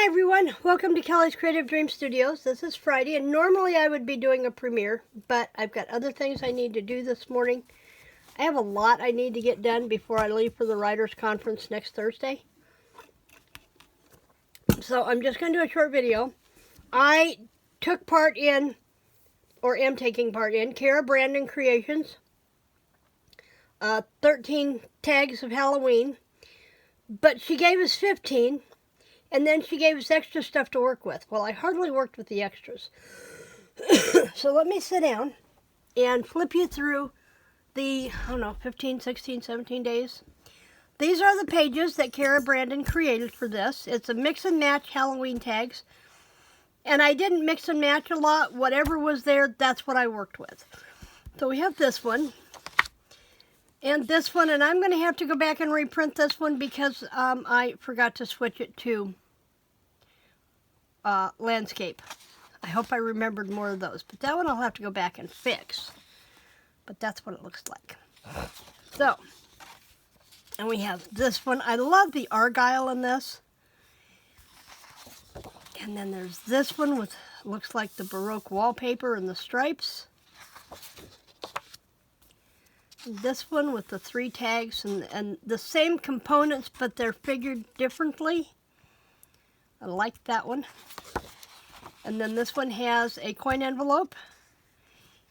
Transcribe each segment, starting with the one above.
Hi everyone, welcome to Kelly's Creative Dream Studios. This is Friday and normally I would be doing a premiere, but I've got other things I need to do this morning. I have a lot I need to get done before I leave for the Writers' Conference next Thursday. So I'm just going to do a short video. I took part in, or am taking part in, Carabrandoncreations. 13 tags of Halloween, but she gave us 15. And then she gave us extra stuff to work with. Well, I hardly worked with the extras. So let me sit down and flip you through the, 15, 16, 17 days. These are the pages that Cara Brandon created for this. It's a mix and match Halloween tags. And I didn't mix and match a lot. Whatever was there, that's what I worked with. So we have this one. And this one, and I'm going to have to go back and reprint this one because I forgot to switch it to landscape. I hope I remembered more of those, but that one I'll have to go back and fix. But that's what it looks like. So, and we have this one. I love the argyle in this. And then there's this one with, looks like the Baroque wallpaper and the stripes. This one with the 3 tags and the same components, but they're figured differently. I like that one. And then this one has a coin envelope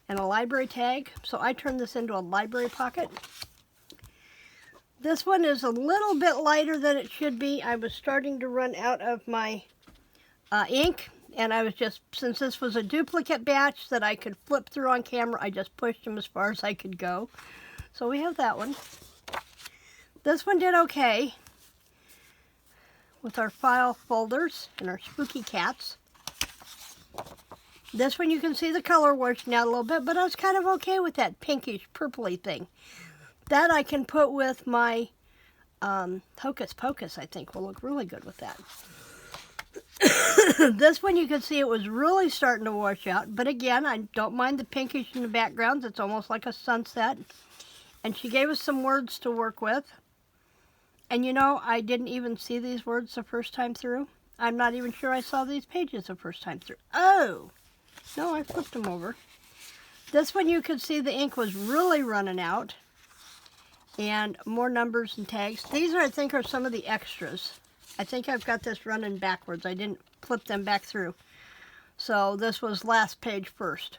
and a library tag. So I turned this into a library pocket. This one is a little bit lighter than it should be. I was starting to run out of my ink. And I was just, since this was a duplicate batch that I could flip through on camera, I just pushed them as far as I could go. So we have that one. This one did okay with our file folders and our spooky cats. This one you can see the color washing out a little bit, but I was kind of okay with that pinkish purpley thing. That I can put with my Hocus Pocus, I think will look really good with that. This one you can see it was really starting to wash out, but again, I don't mind the pinkish in the backgrounds. It's almost like a sunset. And she gave us some words to work with. And you know, I didn't even see these words the first time through. I'm not even sure I saw these pages the first time through. Oh! No, I flipped them over. This one you could see the ink was really running out. And more numbers and tags. These are, I think, are some of the extras. I think I've got this running backwards. I didn't flip them back through. So this was last page first.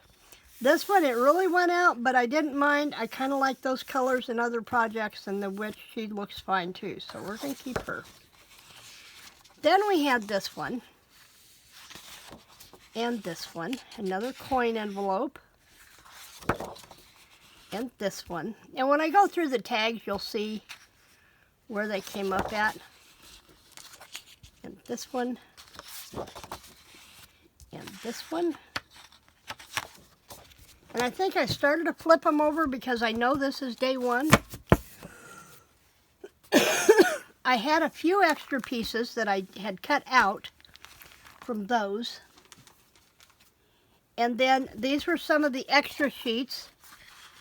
This one, it really went out, but I didn't mind. I kind of like those colors in other projects, and the witch, she looks fine too. So we're going to keep her. Then we had this one. And this one. Another coin envelope. And this one. And when I go through the tags, you'll see where they came up at. And this one. And this one. And I think I started to flip them over because I know this is day 1. I had a few extra pieces that I had cut out from those. And then these were some of the extra sheets.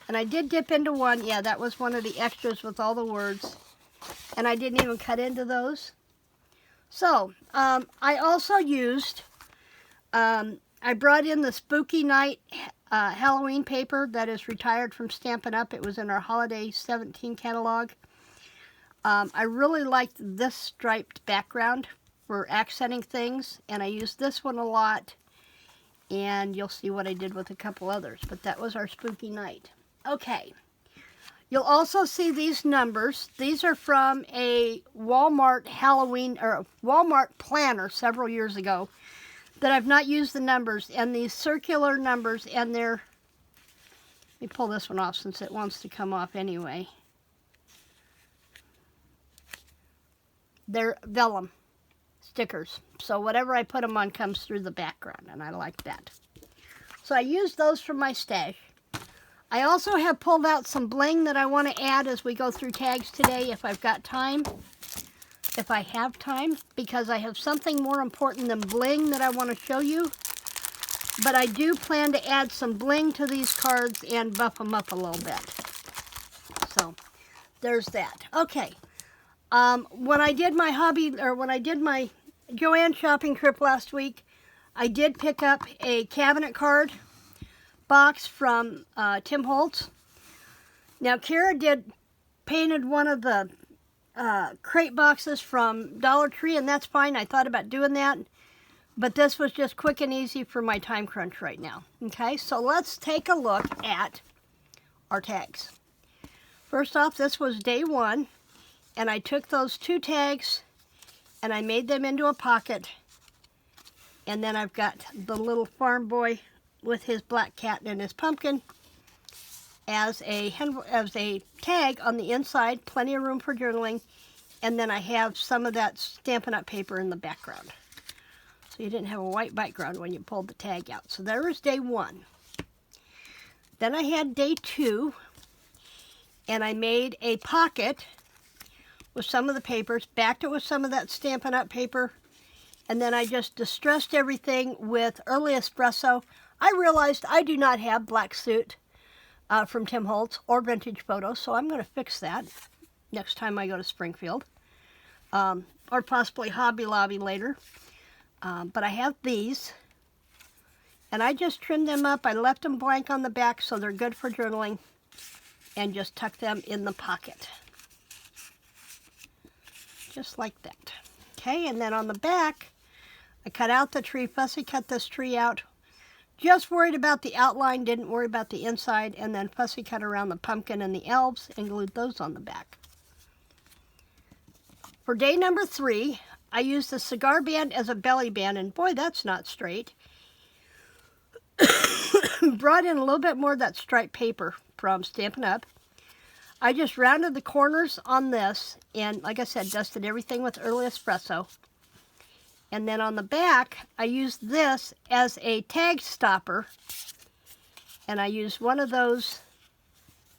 And I did dip into one. Yeah, that was one of the extras with all the words. And I didn't even cut into those. So, I also used, I brought in the Spooky Night Halloween paper that is retired from Stampin' Up. It was in our Holiday 17 catalog. I really liked this striped background for accenting things, and I used this one a lot, and you'll see what I did with a couple others, but that was our Spooky Night. Okay. You'll also see these numbers. These are from a Walmart Halloween, or a Walmart planner several years ago that I've not used the numbers, and these circular numbers, and they're, let me pull this one off since it wants to come off anyway. They're vellum stickers, so whatever I put them on comes through the background, and I like that. So I used those from my stash. I also have pulled out some bling that I want to add as we go through tags today if I've got time. If I have time, because I have something more important than bling that I want to show you. But I do plan to add some bling to these cards and buff them up a little bit. So, there's that. Okay. When I did my hobby, or when I did my Joann shopping trip last week, I did pick up a cabinet card box from Tim Holtz. Now, Cara painted one of the crate boxes from Dollar Tree, and that's fine. I thought about doing that, but this was just quick and easy for my time crunch right now. Okay, so let's take a look at our tags. First off, this was day 1, and I took those 2 tags and I made them into a pocket, and then I've got the little farm boy with his black cat and his pumpkin as a tag on the inside, plenty of room for journaling, and then I have some of that Stampin' Up! Paper in the background. So you didn't have a white background when you pulled the tag out. So there was day 1. Then I had day 2, and I made a pocket with some of the papers, backed it with some of that Stampin' Up! Paper, and then I just distressed everything with Early Espresso. I realized I do not have Black Suit from Tim Holtz or Vintage Photos, so I'm going to fix that next time I go to Springfield, or possibly Hobby Lobby later. But I have these, and I just trimmed them up. I left them blank on the back so they're good for journaling, and just tuck them in the pocket. Just like that. Okay, and then on the back, I cut out the tree, fussy cut this tree out. Just worried about the outline, didn't worry about the inside, and then fussy cut around the pumpkin and the elves and glued those on the back. For day number 3, I used the cigar band as a belly band, and boy, that's not straight. Brought in a little bit more of that striped paper from Stampin' Up! I just rounded the corners on this, and like I said, dusted everything with Early Espresso. And then on the back, I used this as a tag stopper, and I used one of those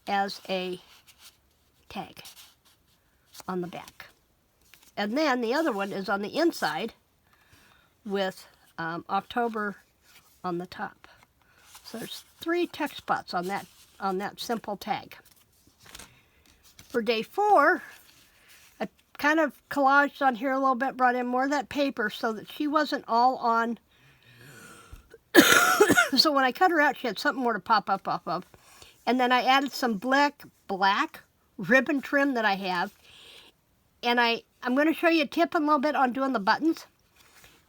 as a tag on the back. And then the other one is on the inside with October on the top. So there's 3 text spots on that simple tag. For day 4, I kind of collaged on here a little bit, brought in more of that paper so that she wasn't all on. So when I cut her out, she had something more to pop up off of. And then I added some black ribbon trim that I have. And I'm going to show you a tip a little bit on doing the buttons.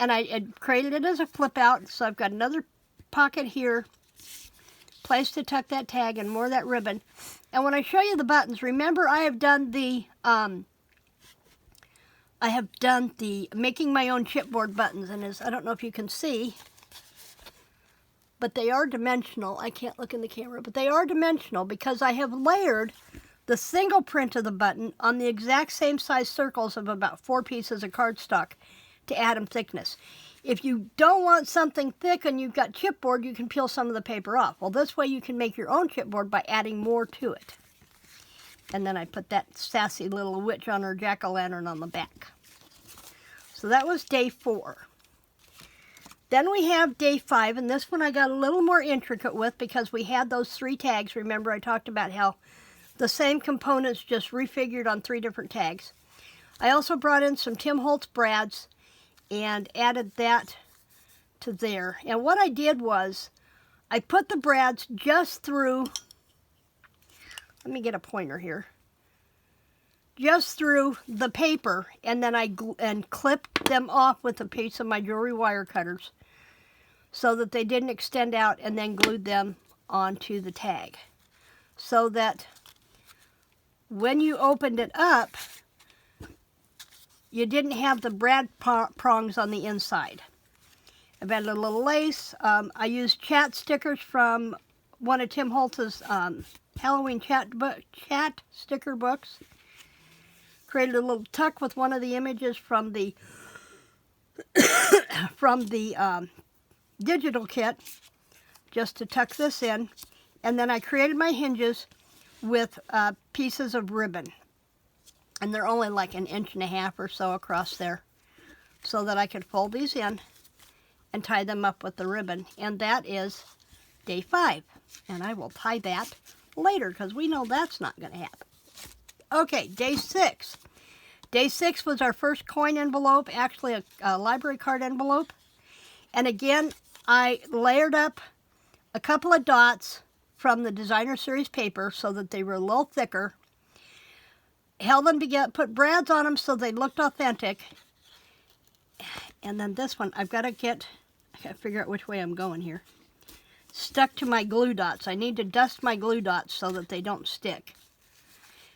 And I created it as a flip out. So I've got another pocket here, place to tuck that tag and more of that ribbon. And when I show you the buttons, remember I have done the making my own chipboard buttons, and I don't know if you can see, but they are dimensional. I can't look in the camera, but they are dimensional because I have layered the single print of the button on the exact same size circles of about 4 pieces of cardstock to add them thickness. If you don't want something thick and you've got chipboard, you can peel some of the paper off. Well, this way you can make your own chipboard by adding more to it. And then I put that sassy little witch on her jack-o'-lantern on the back. So that was day 4. Then we have day 5, and this one I got a little more intricate with because we had those 3 tags. Remember I talked about how the same components just refigured on 3 different tags. I also brought in some Tim Holtz brads and added that to there. And what I did was I put the brads just through, let me get a pointer here, just through the paper, and then I clipped them off with a piece of my jewelry wire cutters so that they didn't extend out, and then glued them onto the tag so that when you opened it up, you didn't have the brad prongs on the inside. I've added a little lace. I used chat stickers from one of Tim Holtz's Halloween chat sticker books. Created a little tuck with one of the images from the digital kit just to tuck this in. And then I created my hinges with pieces of ribbon. And they're only like 1.5 inches or so across there, so that I could fold these in and tie them up with the ribbon. And that is day 5. And I will tie that later because we know that's not going to happen. Okay, day 6. Day 6 was our first coin envelope, actually a library card envelope. And again, I layered up a couple of dots from the Designer Series paper so that they were a little thicker. Held them together, put brads on them so they looked authentic. And then this one, I gotta figure out which way I'm going here. Stuck to my glue dots. I need to dust my glue dots so that they don't stick.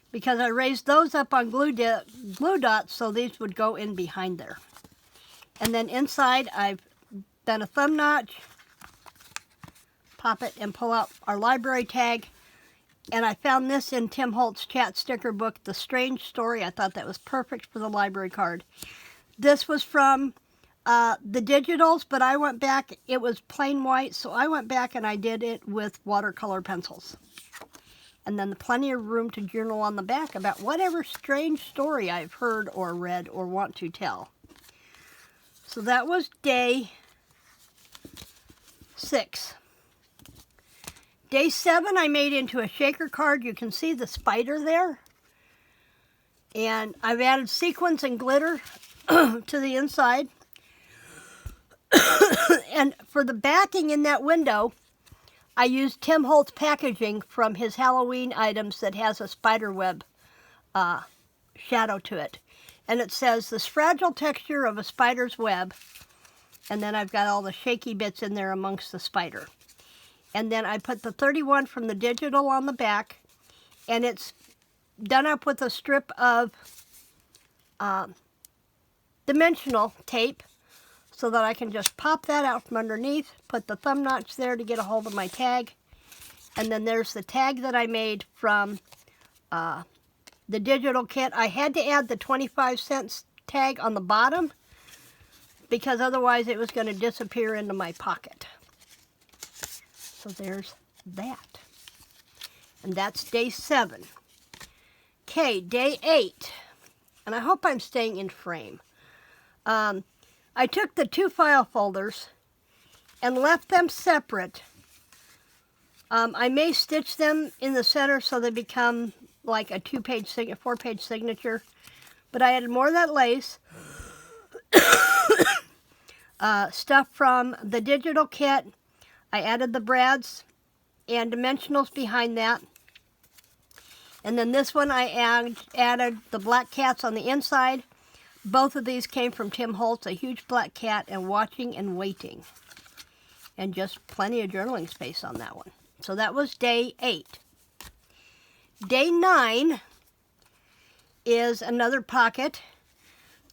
Because I raised those up on glue dots so these would go in behind there. And then inside I've done a thumb notch, pop it and pull out our library tag. And I found this in Tim Holtz's chat sticker book, The Strange Story. I thought that was perfect for the library card. This was from the digitals, but I went back, it was plain white, so I went back and I did it with watercolor pencils. And then plenty of room to journal on the back about whatever strange story I've heard or read or want to tell. So that was day 6. Day 7 I made into a shaker card. You can see the spider there. And I've added sequins and glitter to the inside. And for the backing in that window, I used Tim Holtz packaging from his Halloween items that has a spider web shadow to it. And it says, "This fragile texture of a spider's web." And then I've got all the shaky bits in there amongst the spider. And then I put the 31 from the digital on the back. And it's done up with a strip of dimensional tape so that I can just pop that out from underneath, put the thumb notch there to get a hold of my tag. And then there's the tag that I made from the digital kit. I had to add the 25-cent tag on the bottom because otherwise it was going to disappear into my pocket. So there's that. And that's day 7. Okay, day 8. And I hope I'm staying in frame. I took the 2 file folders and left them separate. I may stitch them in the center so they become like a 4-page signature. But I added more of that lace. Stuff from the digital kit. I added the brads and dimensionals behind that. And then this one I added the black cats on the inside. Both of these came from Tim Holtz, a huge black cat and Watching and Waiting. And just plenty of journaling space on that one. So that was day 8. Day 9 is another pocket.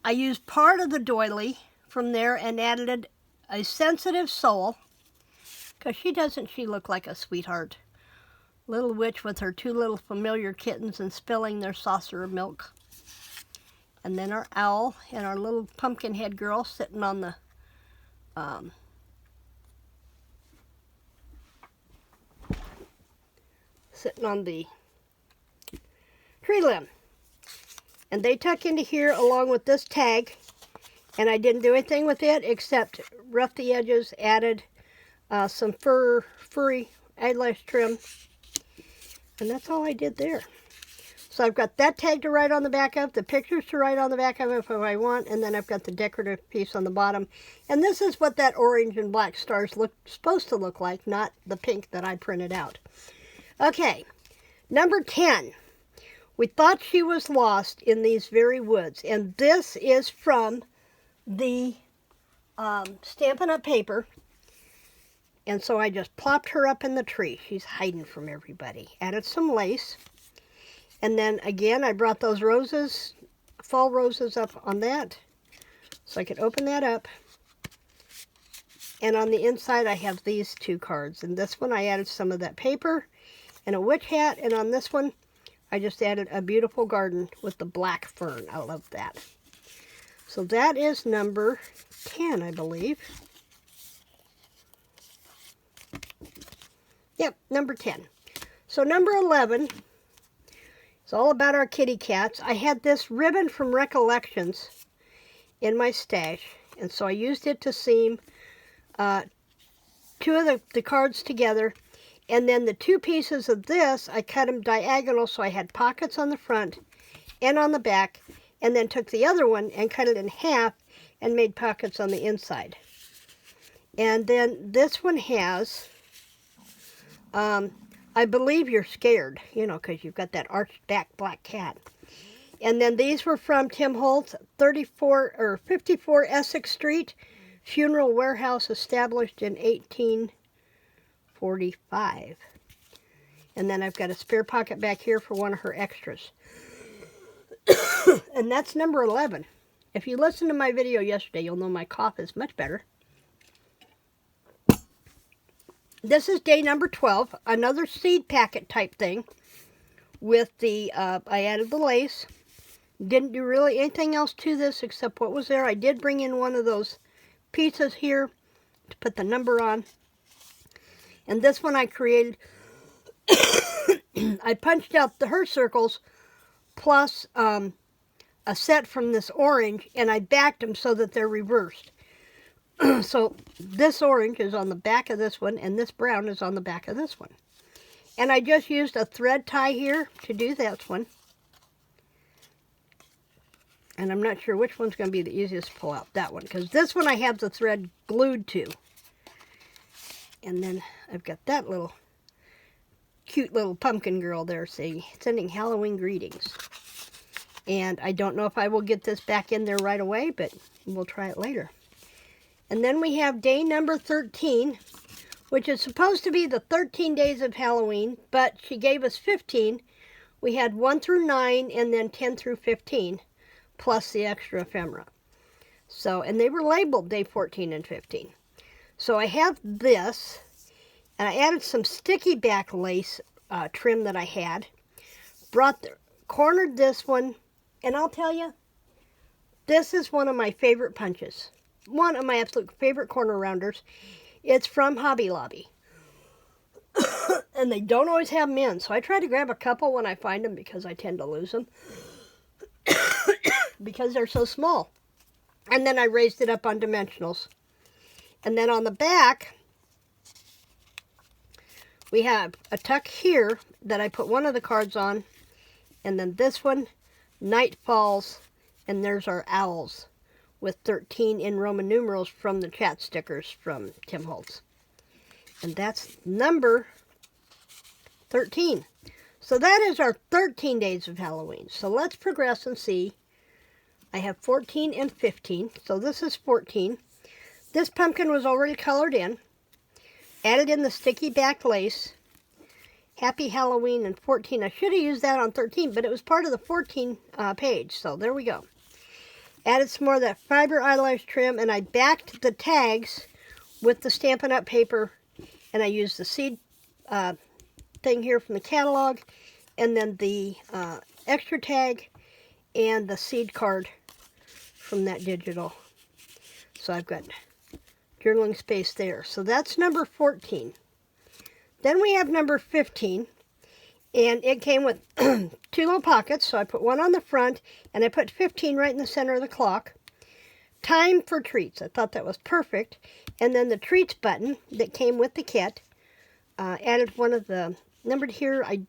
I used part of the doily from there and added a sensitive soul. Because she look like a sweetheart. Little witch with her 2 little familiar kittens and spilling their saucer of milk. And then our owl and our little pumpkin head girl sitting on the tree limb. And they tuck into here along with this tag. And I didn't do anything with it except rough the edges, added some furry eyelash trim. And that's all I did there. So I've got that tag to write on the back of, the pictures to write on the back of if I want, and then I've got the decorative piece on the bottom. And this is what that orange and black stars supposed to look like, not the pink that I printed out. Okay, number 10. We thought she was lost in these very woods. And this is from the Stampin' Up! Paper. And so I just plopped her up in the tree. She's hiding from everybody. Added some lace. And then again, I brought those roses, fall roses up on that. So I could open that up. And on the inside, I have these 2 cards. And this one, I added some of that paper and a witch hat. And on this one, I just added a beautiful garden with the black fern. I love that. So that is number 10, I believe. Yep, number 10. So number 11 is all about our kitty cats. I had this ribbon from Recollections in my stash, and so I used it to seam 2 of the cards together. And then the 2 pieces of this, I cut them diagonal so I had pockets on the front and on the back. and then took the other one and cut it in half and made pockets on the inside. And then this one has, I believe you're scared, you know, because you've got that arched back black cat. And then these were from Tim Holtz, 54 Essex Street, funeral warehouse established in 1845. And then I've got a spare pocket back here for one of her extras. And that's number 11. If you listened to my video yesterday, you'll know my cough is much better. This is day number 12, another seed packet type thing with the, I added the lace. Didn't do really anything else to this except what was there. I did bring in one of those pieces here to put the number on. And this one I created, I punched out her circles plus a set from this orange, and I backed them so that they're reversed. So this orange is on the back of this one, and this brown is on the back of this one. And I just used a thread tie here to do that one. And I'm not sure which one's going to be the easiest to pull out. That one, because this one I have the thread glued to. And then I've got that little cute little pumpkin girl there sending Halloween greetings. And I don't know if I will get this back in there right away, but we'll try it later. And then we have day number 13, which is supposed to be the 13 days of Halloween, but she gave us 15. We had 1 through 9 and then 10 through 15, plus the extra ephemera. So, and they were labeled day 14 and 15. So I have this, and I added some sticky back lace trim that I had. Cornered this one, and I'll tell you, this is one of my favorite punches. One of my absolute favorite corner rounders. It's from Hobby Lobby. And they don't always have them in, so I try to grab a couple when I find them because I tend to lose them. Because they're so small. And then I raised it up on dimensionals. And then on the back, we have a tuck here that I put one of the cards on. And then this one, Night Falls, and there's our owls with 13 in Roman numerals from the chat stickers from Tim Holtz. And that's number 13. So that is our 13 days of Halloween. So let's progress and see. I have 14 and 15. So this is 14. This pumpkin was already colored in. Added in the sticky back lace. Happy Halloween and 14. I should have used that on 13, but it was part of the 14 page. So there we go. Added some more of that fiber eyelash trim, and I backed the tags with the Stampin' Up! Paper, and I used the seed thing here from the catalog, and then the extra tag, and the seed card from that digital. So I've got journaling space there. So that's number 14. Then we have number 15. And it came with 2 little pockets, so I put one on the front, and I put 15 right in the center of the clock. Time for treats. I thought that was perfect. And then the treats button that came with the kit. Added one of the numbered here. I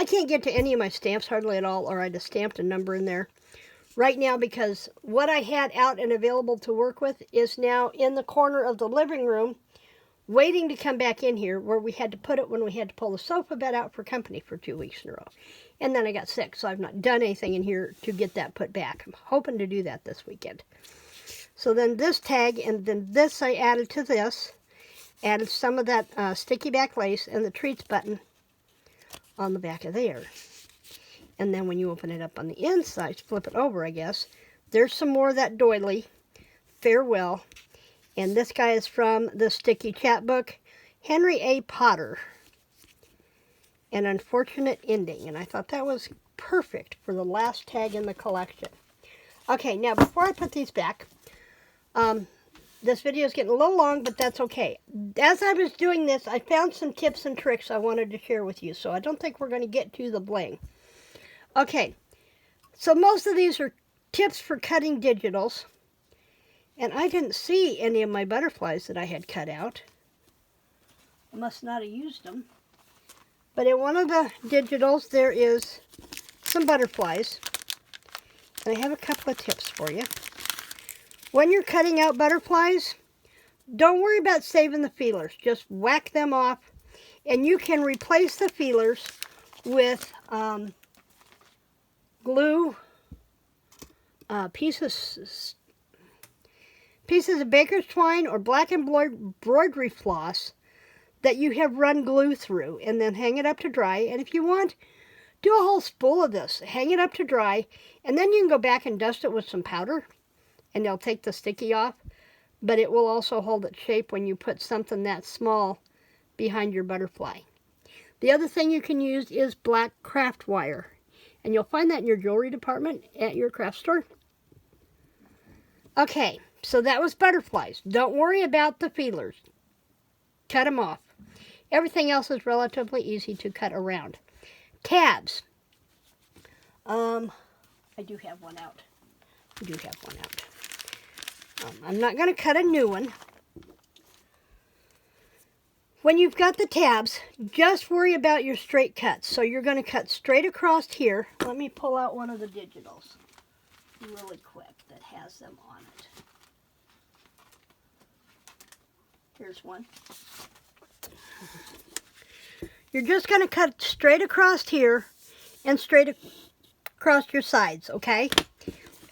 can't get to any of my stamps hardly at all, or I'd have stamped a number in there. Right now, because what I had out and available to work with is now in the corner of the living room, waiting to come back in here, where we had to put it when we had to pull the sofa bed out for company for 2 weeks in a row. And then I got sick, so I've not done anything in here to get that put back. I'm hoping to do that this weekend. So then this tag, and then this I added to this. Added some of that sticky back lace and the treats button on the back of there. And then when you open it up on the inside, flip it over, I guess, there's some more of that doily. Farewell. And this guy is from the Sticky Chapbook, Henry A. Potter. An Unfortunate Ending. And I thought that was perfect for the last tag in the collection. Okay, now before I put these back, this video is getting a little long, but that's okay. As I was doing this, I found some tips and tricks I wanted to share with you, so I don't think we're going to get to the bling. Okay, so most of these are tips for cutting digitals. And I didn't see any of my butterflies that I had cut out. I must not have used them. But in one of the digitals, there is some butterflies. I have a couple of tips for you. When you're cutting out butterflies, don't worry about saving the feelers. Just whack them off, and you can replace the feelers with glue, pieces of baker's twine or black embroidery floss that you have run glue through, and then hang it up to dry. And if you want, do a whole spool of this. Hang it up to dry, and then you can go back and dust it with some powder, and they'll take the sticky off, but it will also hold its shape when you put something that small behind your butterfly. The other thing you can use is black craft wire, and you'll find that in your jewelry department at your craft store. Okay, so that was butterflies. Don't worry about the feelers. Cut them off. Everything else is relatively easy to cut around. Tabs. I do have one out. I'm not going to cut a new one. When you've got the tabs, just worry about your straight cuts. So you're going to cut straight across here. Let me pull out one of the digitals really quick that has them on it. Here's one. You're just going to cut straight across here and straight across your sides, okay?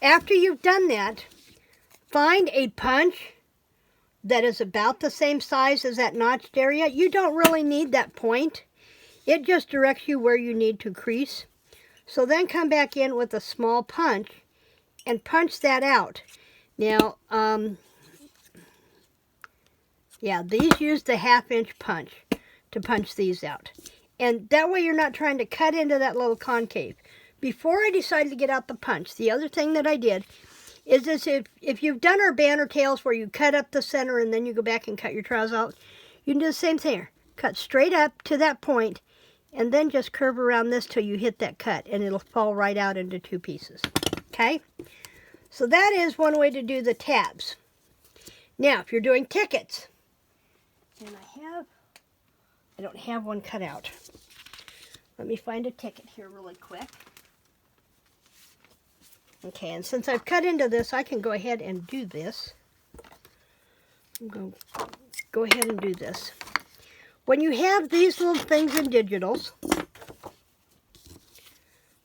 After you've done that, find a punch that is about the same size as that notched area. You don't really need that point. It just directs you where you need to crease. So then come back in with a small punch and punch that out. Now, yeah, these use the 1/2 inch punch to punch these out. And that way you're not trying to cut into that little concave. Before I decided to get out the punch, the other thing that I did is this: if you've done our banner tails where you cut up the center and then you go back and cut your trowels out, you can do the same thing here. Cut straight up to that point and then just curve around this till you hit that cut, and it'll fall right out into 2 pieces. Okay? So that is one way to do the tabs. Now, if you're doing tickets, and I don't have one cut out. Let me find a ticket here really quick. Okay, and since I've cut into this, I can go ahead and do this. I'm going to go ahead and do this. When you have these little things in digitals,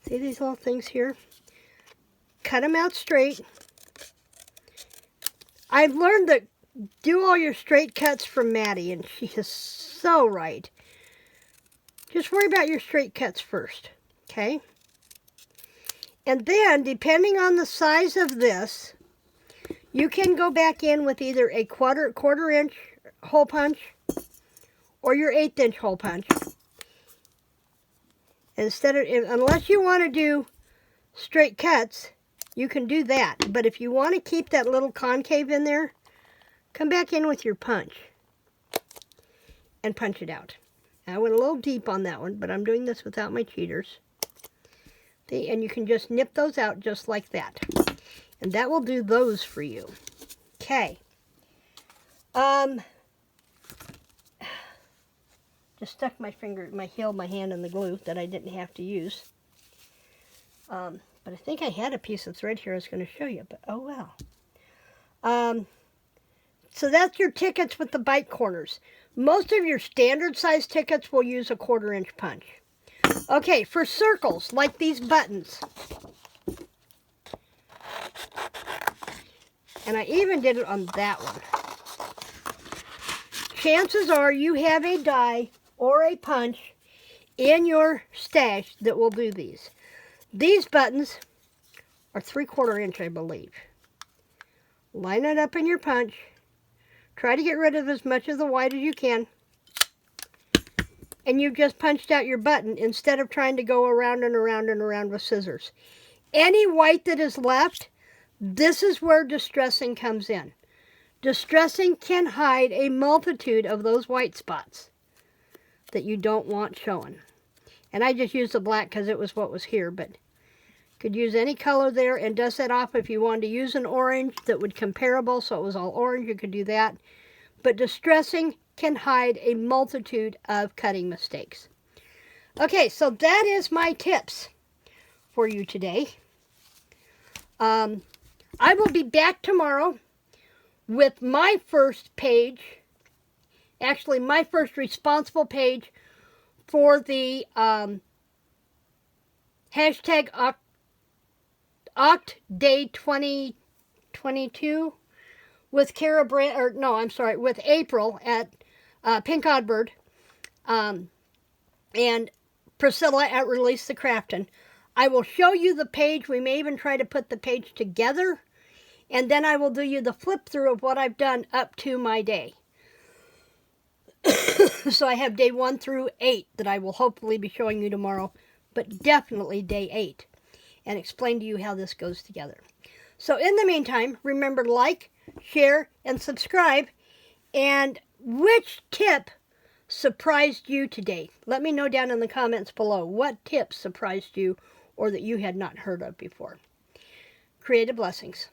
see these little things here? Cut them out straight. I've learned that do all your straight cuts from Maddie, and she is so right. Just worry about your straight cuts first, okay? And then, depending on the size of this, you can go back in with either a quarter inch hole punch or your 1/8 inch hole punch. Instead of, unless you want to do straight cuts, you can do that. But if you want to keep that little concave in there, come back in with your punch and punch it out. I went a little deep on that one, but I'm doing this without my cheaters. See, and you can just nip those out just like that. And that will do those for you. Okay. Just stuck my hand in the glue that I didn't have to use. But I think I had a piece of thread here I was going to show you, but oh well. So that's your tickets with the bite corners. Most of your standard size tickets will use a 1/4 inch punch. Okay, for circles, like these buttons. And I even did it on that one. Chances are you have a die or a punch in your stash that will do these. These buttons are 3/4 inch, I believe. Line it up in your punch. Try to get rid of as much of the white as you can. And you've just punched out your button instead of trying to go around and around and around with scissors. Any white that is left, this is where distressing comes in. Distressing can hide a multitude of those white spots that you don't want showing. And I just used the black because it was what was here, but could use any color there and dust that off. If you wanted to use an orange that would comparable, so it was all orange, you could do that. But distressing can hide a multitude of cutting mistakes. Okay, so that is my tips for you today. I will be back tomorrow with my first page, actually my first responsible page for the hashtag Oct Day 2022 with Cara with April at Pink Oddbird and Priscilla at Release the Craftin'. I will show you the page. We may even try to put the page together, and then I will do you the flip through of what I've done up to my day. So I have day 1 through 8 that I will hopefully be showing you tomorrow, but definitely day 8, and explain to you how this goes together. So in the meantime, remember to like, share, and subscribe. And which tip surprised you today? Let me know down in the comments below what tips surprised you or that you had not heard of before. Creative blessings.